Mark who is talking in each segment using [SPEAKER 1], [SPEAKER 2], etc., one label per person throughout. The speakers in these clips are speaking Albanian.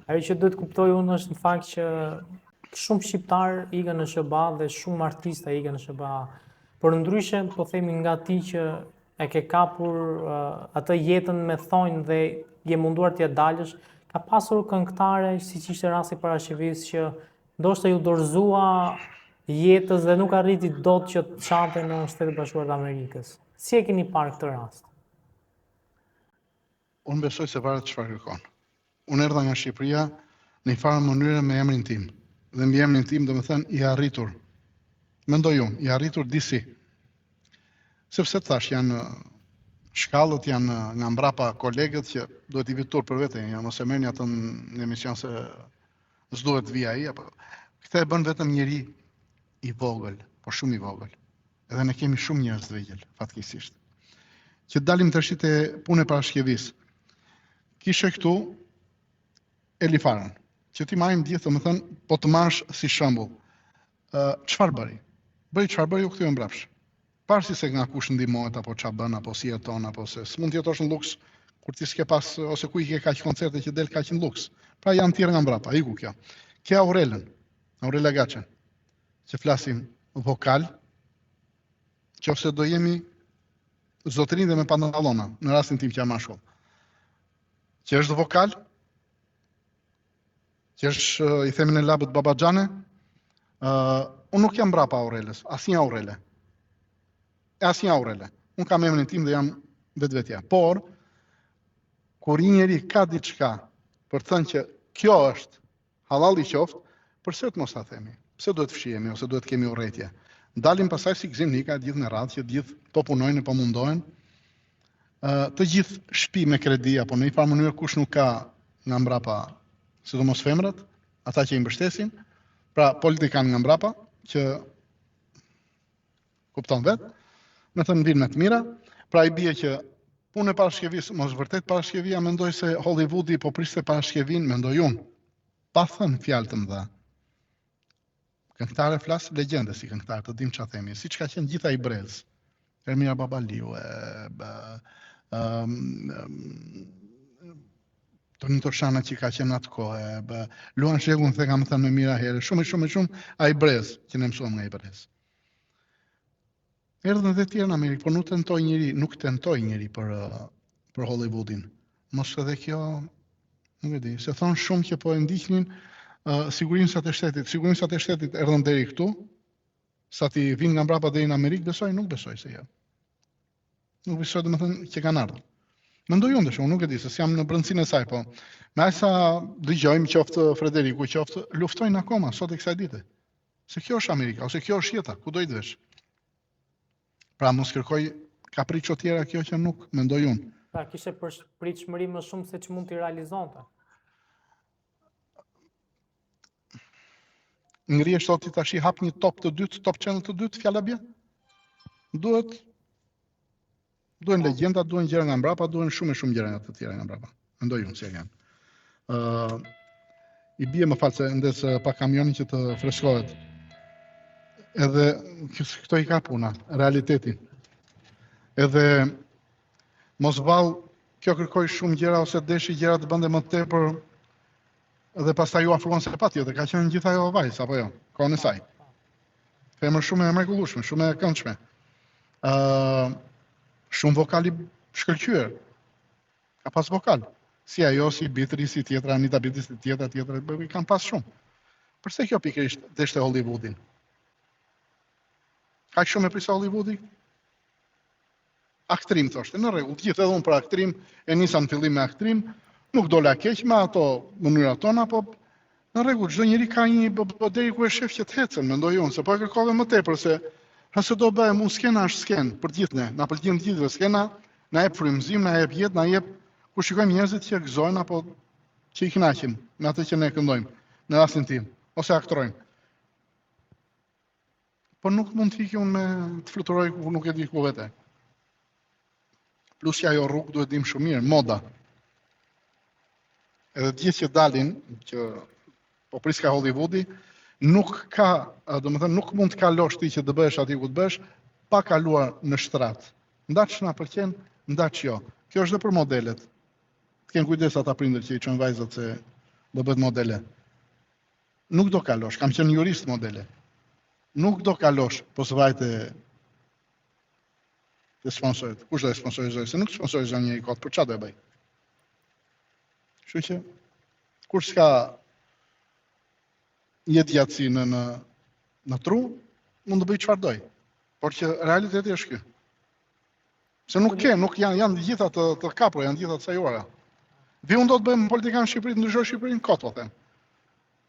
[SPEAKER 1] Ajo që duhet kuptoj unë është në fakt që shumë shqiptar ikën në SBA dhe shumë artista ikën në SBA. Por ndryshe, po themi nga ti që e ke kapur atë jetën me thonjë dhe je munduar t'ja dalësh, ka pasur këngëtare, siç ishte rasti Parashkevitës, që ndoshta ju dorëzua jetës dhe nuk arriti dot që të çante në Shtetet Bashkuara të Amerikës. Si e keni parë këtë rast?
[SPEAKER 2] Unë besoj se varet çfarë kërkon. Unë erdha nga Shqipëria në një farë mënyrë me emrin tim. Dhe mbi emrin tim domethënë i arritur. Mendoj unë, i arritur disi. Sepse thash janë shkallët, janë nga mbrapa kolegët që duhet i vitur për vete, ja mos e merrni atë në emision se s'duhet vi ai, apo këtë e bën vetëm njëri i vogël, por shumë i vogël. Edhe ne kemi shumë njerëz të vegjël, fatkeqësisht. Që dalim tash te puna e Parashkevitës. Kishe këtu Elifarën, që ti marrim gjithë, domethënë, po të marrësh si shembull. Çfarë bëri? Çfarë bëri u kthye mbrapsh. Pavarësisht se nga kush ndihmohet apo ç'a bën apo si jeton apo se s'mund të jetosh në luks kur ti s'ke pas ose ku i ke kaq koncerte që del kaq në luks. Pra janë tjerë nga mbrapa, iku kjo. Ke Aurela Gaçën, që flasim vokal, qofse do jemi zotërinë dhe me pantallona, në rastin tim që jam mashkull. Që është vokal, që është i themin e labët Babaxhane, unë nuk jam mbrapa Aurelës, asnjë Aurele. Asnjë Aurele. Unë kam emrin tim dhe jam vetvetja. Por kur një njeri ka diçka për të thënë që kjo është halal i qoftë, pse të mos ta themi? Pse duhet fshihemi ose duhet kemi urrëtie? Dalim pasaj si gzim nika gjithë në radhë që gjithë po punojnë, po mundohen. Të gjithë shtëpi me kredi apo në një farë mënyrë kush nuk ka nga mbrapa, sidomos femrat, ata që i mbështesin, pra politikan nga mbrapa që kupton vetë, me thënë vinë me të mira, pra i bie që punë e Parashkevitës, mos vërtet Parashkevia mendoj se Hollywoodi po priste Parashkevin, mendoj unë, pa thënë fjalë të mëdha. Këngëtare flas legjende si këngëtare, të dim ç'a themi, siç ka qenë gjitha i brez. Ermira Babaliu, Tonin Toshana që ka qenë atë kohë, Luan Shegun the kam thënë më mira herë, shumë ai brez që ne mësuam nga i brez. Erdhën dhe tjerë në Amerikë, por nuk tentoi njëri për Hollywoodin. Mos edhe kjo, nuk e di, se thonë shumë që po e ndiqnin sigurisat e shtetit. Sigurisat e shtetit erdhën deri këtu, sa ti vinë nga mbrapa deri në Amerikë, nuk besoj se ja. Nuk besoj domethënë që kanë ardhur. Mendoj unë shumë, nuk e di se jam në brendësinë e saj, po me aq sa dëgjojmë qoftë Frederiku, qoftë luftojnë akoma sot e kësaj dite. Se kjo është Amerika ose kjo është jeta, ku do i dvesh. Pra mos kërkoj kapriço tjera kjo që nuk mendoj unë.
[SPEAKER 1] Pra kishe pritshmëri më shumë se që mund t'i realizonte.
[SPEAKER 2] Ngrihesh sot ti tash i hap një top të dytë, top channel të dytë, fjala bie. Duhen legjenda, duhen gjëra nga mbrapa, duhen shumë gjëra nga të tjera nga mbrapa. Mendoj unë se janë. I bie më fal se ndes pa kamionin që të freskohet. Edhe këto i ka puna, realitetin. Edhe mos vallë kjo kërkoj shumë gjëra ose deshi gjëra të bënde më tepër dhe pastaj ju afruan se patjetër, ka qenë gjithë ajo vajzë apo jo, kohën e saj. Femër shumë e mrekullueshme, shumë e këndshme. Shumë vokali shkëlqyer. Ka pas vokal. Si ajo, si Bitri, si tjetra, Anita Bitri, si tjetra, i kanë pas shumë. Përse kjo pikërisht deshte Hollywoodin? Ka shumë e prisa Hollywoodi? Aktrim, thoshte, në rregull, gjithë edhe unë për aktrim, e nisa në fillim me aktrim, nuk dola keq me ato mënyrat tona, po në rregull, çdo njeri ka një deri ku e shef që të hecën, mendoj unë, se po e kërkove më tepër se nëse do bëhem unë skena është skenë për gjithë ne, na pëlqen gjithëve skena, na jep frymëzim, na jep jetë, na jep ku shikojmë njerëzit që gëzojnë apo që i kënaqin me atë që ne këndojmë, në rastin tim, ose aktorojmë. Po nuk mund të ikë unë me të fluturoj ku nuk e di ku vete. Plus që ajo rrugë duhet dim shumë mirë, moda. Edhe gjithë që dalin, që po pris ka Hollywoodi, nuk ka, domethënë nuk mund të kalosh ti që të bëhesh aty ku të bësh, pa kaluar në shtrat. Ndaç na pëlqen, ndaç jo. Kjo është edhe për modelet. Të kenë kujdes ata prindër që i çojnë vajzat se do bëhet modele. Nuk do kalosh, kam qenë jurist modele. Nuk do kalosh, po së vajte të sponsorit. Kush do e sponsorizoj? Se nuk sponsorizoj njëri kot, për çfarë do e bëj? Kështu që, kur s'ka jetë gjatësi në tru, mund të bëj çfarë doj. Por që realiteti është ky. Se nuk janë gjitha të kapur, janë gjitha të sajuara. Unë do të bëjmë politikan në Shqipëri, të ndryshoj Shqipërinë kot, po them.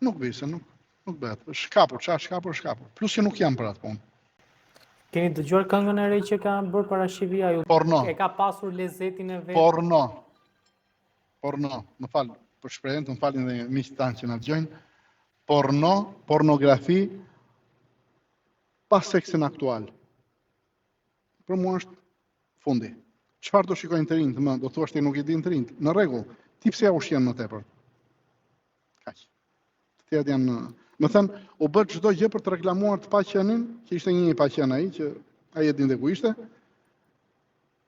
[SPEAKER 2] Nuk bëj, se nuk bëhet. Shkapur. Plus që nuk jam për atë punë.
[SPEAKER 1] Keni dëgjuar këngën e re që ka bërë Parashivia?
[SPEAKER 2] Porno.
[SPEAKER 1] E ka pasur lezetin e vetë?
[SPEAKER 2] Porno. Më fal, për shprehjen, më falin dhe miqtë tanë që na dëgjojnë. Pornografi pas seksin aktual. Për mua është fundi. Çfarë do shikojnë të rinjt më? Do thuash ti nuk i din të rinjt. Në rregull. Ti pse ja ushqen më tepër? Kaq. Të tjerët janë, më thënë, u bë çdo gjë për të reklamuar të paqenin, që ishte një i paqen ai, që ai e dinte ku ishte.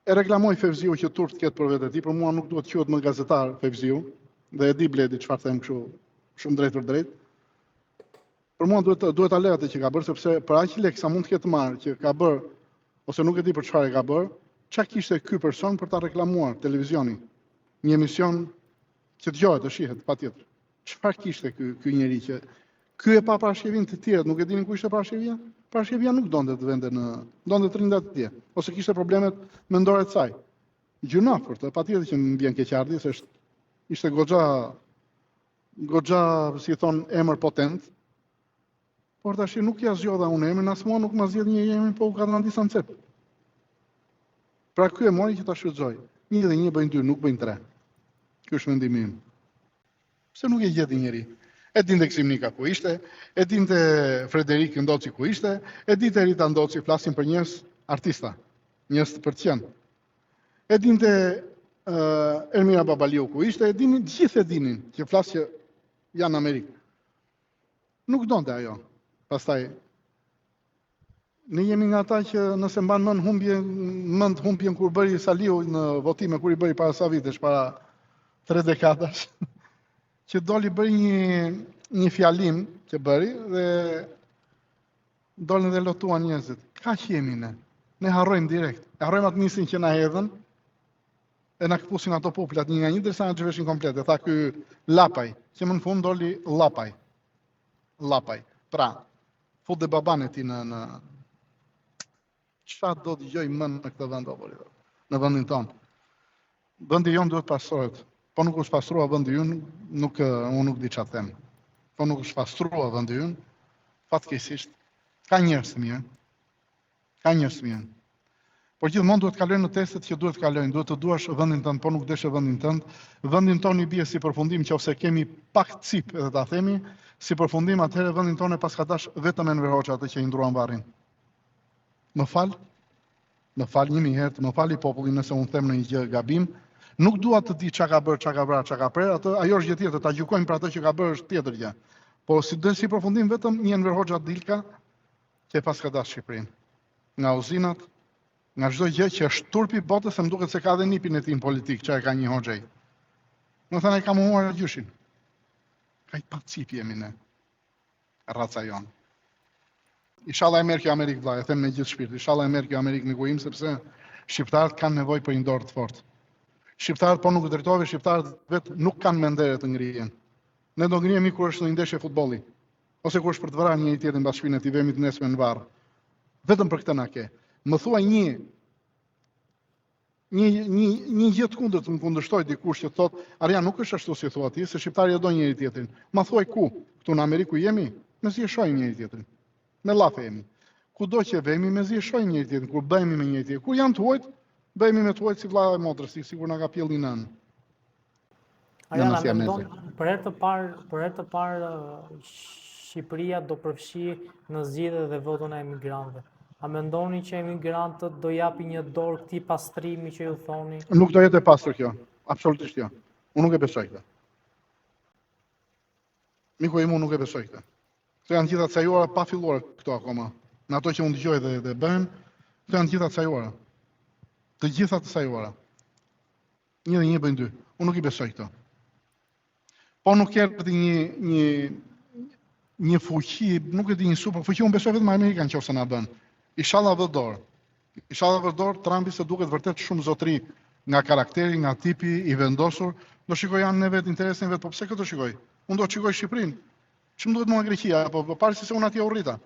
[SPEAKER 2] E reklamoi Fevziu që turp të ketë për vetë e tij, për mua nuk duhet quhet më gazetar Fevziu, dhe e di Bledi çfarë them kështu, shumë drejt për drejt. Për mua duhet ta lë atë që ka bërë, sepse për aq lek sa mund të ketë marrë që ka bërë, ose nuk e di për çfarë e ka bërë, çka kishte ky person për ta reklamuar televizioni? Një emision që dëgohet, të shihet patjetër. Çfarë kishte ky njeri që ky e pa Parashevin të tjerët, nuk e dinin ku ishte Parashevia? Parashevia nuk donte të vende donte të rinde atje, ose kishte problemet mendore të saj. Gjunafër, patjetër që më bjen keqardhje, se ishte goxha, si thon, emër potent. Por tash nuk ja zgjodha unë emrin, as mua nuk ma zgjedh një emrin, po u ka dhënë disa ncep. Pra ky e mori që ta shfrytëzoj. 1 dhe 1 bëjnë 2, nuk bëjnë 3. Ky është mendimi im. Pse nuk e gjeti njëri? E dinte Ksimnika ku ishte, e dinte Frederik Ndoci ku ishte, e dinte Rita Ndoci, flasin për njerëz artista, njerëz për të qenë. E dinte Ermira Babaliu ku ishte, gjithë e dinin që flas që janë në Amerikë. Nuk donte ajo. Pastaj ne jemi nga ata që nëse mban mend humbjen kur bëri Saliu në votime, kur i bëri para sa vitesh, para 3 dekadash, që doli bëri një fjalim që bëri dhe dolën dhe lotuan njerëzit. Kaq jemi ne. Ne harrojmë direkt. E harrojmë atë nisin që na hedhën, e na këpusin ato popullat një nga një, derisa na xheveshin komplet. E tha ky Lapaj, që më në fund doli Lapaj. Pra, fut dhe baban e ti në çfarë do të dëgjoj më në këtë vend apo në vendin tonë. Vendi jon duhet pastrohet. Po nuk është pastrua vendi jon, unë nuk di çfarë them. Po nuk është pastrua vendi jon, fatkeqësisht ka njerëz të mirë. Por gjithmonë duhet të kalojnë në testet që duhet të kalojnë, duhet të duash vendin tënd, po nuk desh vendin tënd. Vendin tonë i bie si përfundim, nëse kemi pak cip edhe ta themi, si përfundim atëherë vendin tonë pas ka dash vetëm Enver Hoxha atë që i ndruan varrin. Më fal 1000 herë, më fali populli nëse unë them në një gjë gabim. Nuk dua të di çka ka bërë, çka ka vrarë, çka ka prerë, ajo është gjë tjetër, ta gjykojmë për atë që ka bërë është tjetër gjë. Po si përfundim vetëm një Enver Hoxha Dilka që pas ka dash Shqipërinë. Nga uzinat, nga çdo gjë që është turpi botës, se më duket se ka dhe nipin e tij politik, që ka një Hoxhej. Më thënë ai ka mohuar gjyshin. Kaq pa cip jemi ne. Raca jon. Inshallah e merr kjo Amerikë vllai, e them me gjithë shpirt. Inshallah e merr kjo Amerikë në gojim, sepse shqiptarët kanë nevojë për një dorë të fortë. Shqiptarët po nuk drejtohen, shqiptarët vetë nuk kanë mendere të ngrihen. Ne do ngrihemi kur është në ndeshje futbolli, ose kur është për të vrarë njëri tjetrin mbas shpinën e tij, vemi të nesme në varr. Vetëm për këtë na ke. Më thuaj një gjë të kundërt, më kundërshtoi dikush që thotë, Arjan nuk është ashtu si thua ti, se shqiptarët do njëri tjetrin. Ma thuaj ku? Këtu në Amerikë jemi, mezi e shohim njëri tjetrin. Me llafe jemi. Kudo që vemi, mezi e shohim njëri tjetrin, kur bëhemi me njëri tjetrin. Kur janë të huajt, bëhemi me të huajt si vlla e motrës, sikur na ka pjellë një nën.
[SPEAKER 1] Arjan, për herë të parë Shqipëria do përfshi në zgjedhje dhe votën e emigrantëve. A mendoni që emigrantët do japi një dorë këtij pastrimi që ju thoni?
[SPEAKER 2] Nuk do jetë e pastër kjo, absolutisht jo. Unë nuk e besoj këtë. Miku im, unë nuk e besoj këtë. Këto janë gjitha të cajuara pa filluar këto akoma. Në ato që unë dëgjoj dhe bëhen, këto janë gjitha të cajuara. Të gjitha të cajuara. 1 dhe 1 bëjnë 2. Unë nuk i besoj këto. po nuk erdhi një fuqi, nuk e di, një super fuqi, unë besoj vetëm Amerikan nëse na bën. Inshallah vë dorë. Inshallah vë dorë, Trumpi se duket vërtet shumë zotëri nga karakteri, nga tipi i vendosur. Do shikoj janë në vetë interesin vet, po pse këtë shikoj? Unë do të shikoj Shqipërinë. Ç'm duhet mua Greqia, apo parësi se unë atje urrita.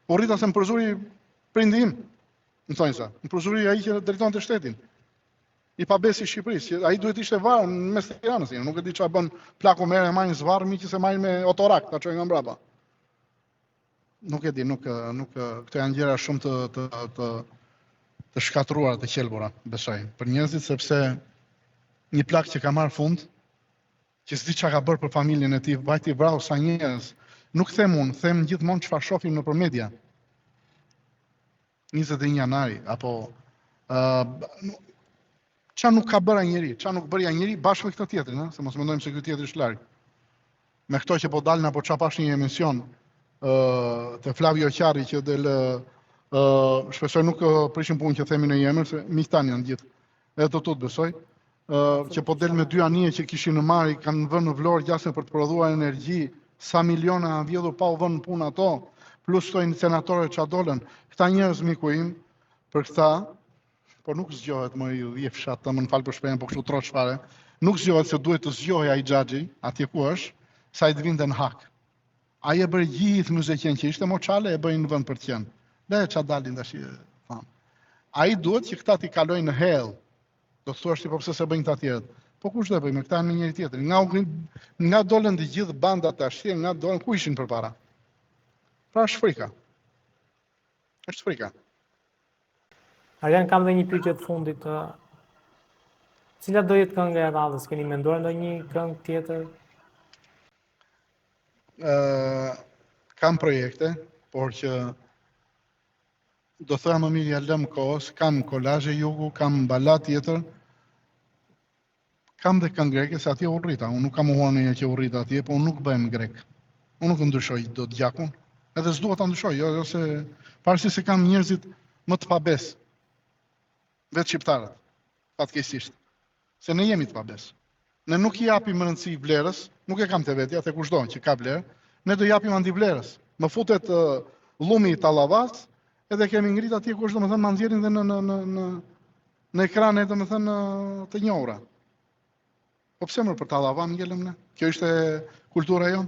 [SPEAKER 2] Urrita se më përzuri prindi im. Më thonë sa, më përzuri ai që drejtonte shtetin. I pabesi i Shqipërisë, që ai duhet ishte varë në mes të Tiranës, nuk e di çfarë bën plaku merr e marrin zvarr, miqë se marrin me otorak, ta çojnë nga mbrapa. Nuk e di, nuk këto janë gjëra shumë të shkatruara, të qelbura, besoj, për njerëzit, sepse një plak që ka marrë fund, që s'di çka ka bërë për familjen e tij, vajti vrau sa njerëz. Nuk them unë, them gjithmonë çfarë shohim nëpër media. 21 janari, apo qa nuk ka bërë njëri, qa nuk bërja njëri bashkë me këtë tjetrin, se mos mendojmë se këtë tjetri është larg. Me këto që po dalin apo qa pash një emision të Flavio Qari që del shpesoj nuk prishin punë që themi në emër, se miqtan janë gjithë, edhe të tutë besoj, që po del me dy anije që kishin në mari, kanë vënë në Vlorë gjasën për të prodhuar energji, sa miliona kanë vjedhur pa u vënë në punë ato, plus këto senatorë që dolën, këta njerëz miku im, për këta, por nuk zgjohet më i fshat, më në falë për shprehjen, po kështu troç fare, nuk zgjohet se duhet të zgjohej ai xhaxhi, atje ku është, sa i të vinte në hak. Ai e bëri gjithë muzikën që ishte moçale, e bëjnë në vend për të qenë. Dhe ça dalin tash fam. Ai duhet që këta t'i kalojnë në hell. Do të thuash ti po pse se bëjnë këta të tjerët. Po kush do e bëj me këta në njëri tjetrin? Nga dolën të gjithë bandat tash, nga dolën ku ishin përpara. Pra është frika. Është frika.
[SPEAKER 1] Arjan, kam dhe një pyetje të fundit. Cila do jetë kënga e radhës? Keni menduar ndonjë këngë tjetër?
[SPEAKER 2] Kam projekte, por që do thëra më mirë ja lëm kohës, kam kolazhe jugu, kam balat tjetër, kam dhe këngë greke, se atje urrita, unë nuk kam uhuar në një që urrita atje, po unë nuk bëhem grek. Unë nuk ndryshoj do të gjakun, edhe s'dua ta ndryshoj, jo se parësi se kam njerëzit më të pabes, vetë shqiptarët, fatkeqësisht, se ne jemi të pabes. Ne nuk i japim rëndësi vlerës, nuk e kam të vetja, te kushdo që ka vlerë, ne do japim andi vlerës. Më futet llumi i Tallavas, edhe kemi ngrit atje kush do të thënë ma nxjerrin dhe në ekrane do të thënë të njohura. Po pse më për Tallavan ngelëm ne? Kjo ishte kultura jonë.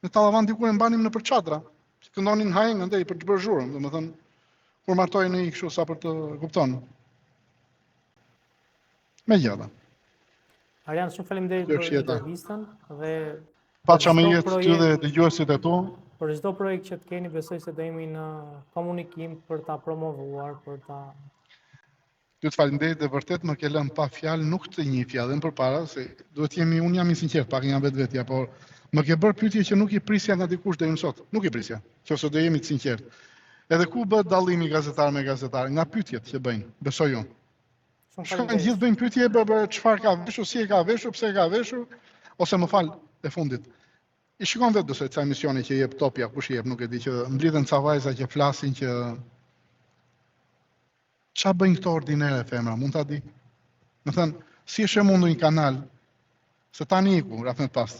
[SPEAKER 2] Në Tallavan diku e mbanim në për çadra, që këndonin hajeng andej për të bërë zhurmë, do të thënë kur martojnë ai kështu sa për të kupton. Megjithatë.
[SPEAKER 1] Arjan, shumë faleminderit për intervistën dhe
[SPEAKER 2] paça me jetë ty dhe dëgjuesit e tu.
[SPEAKER 1] Për çdo projekt që të keni, besoj se do jemi në komunikim për ta promovuar, për ta.
[SPEAKER 2] Ju të falenderoj dhe vërtet më ke lënë pa fjalë, nuk të njihja edhe më përpara, se duhet jemi, unë jam i sinqert, pak nga vetvetja, por më ke bërë pyetje që nuk i prisja nga dikush deri më sot. Nuk i prisja, qofse do jemi të sinqert. Edhe ku bëhet dallimi gazetar me gazetar, nga pyetjet që bëjnë, besoj unë. Shkojnë gjithë bëjnë pyetje çfarë ka veshur, si e ka veshur, pse e ka veshur, ose më fal e fundit. I shikon vetë besoj ca emisione që jep Topja, kush i jep, nuk e di, që mblidhen ca vajza që flasin që qa bëjnë këto ordinere femra, mund ta di? Më thënë, si është e mundur një kanal, se tani iku, rafnet pas.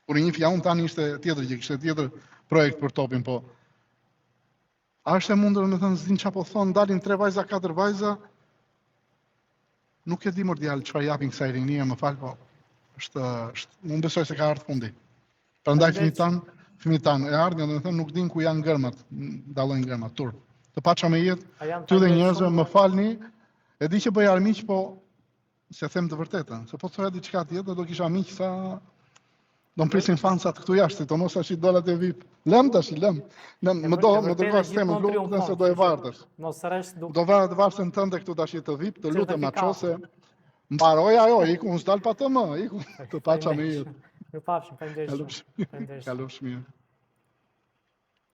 [SPEAKER 2] Kur i njifja unë tani ishte tjetër që kishte tjetër projekt për Topin, po a është e mundur, më thënë, s'din qa po thonë, dalin 3 vajza, 4 vajza, nuk e di mor djalë çfarë japin kësaj rinie, më fal, po unë besoj se ka ardhur fundi. Prandaj fëmijët tanë e ardhin, domethënë nuk din ku janë ngërmat, dallojnë ngërmat turp. Të paça me jetë, ty dhe njerëzve më falni, e di që bëj armiq, po se them të vërtetën, se po thoya diçka tjetër, do kisha miq sa do mprisin fansat këtu jashtë, to mos tash i dolat e VIP. Lëm tash, lëm. Më dërgosh temën blu, se do e vartësh.
[SPEAKER 1] Mos rresh duke.
[SPEAKER 2] Do varet varsën tënde këtu tash të VIP, të lutem açose. Mbaroj ajo, iku unë s'dal pa të më, iku të paça me jetë.
[SPEAKER 1] Ju pafshim, faleminderit.
[SPEAKER 2] Kalofsh mirë.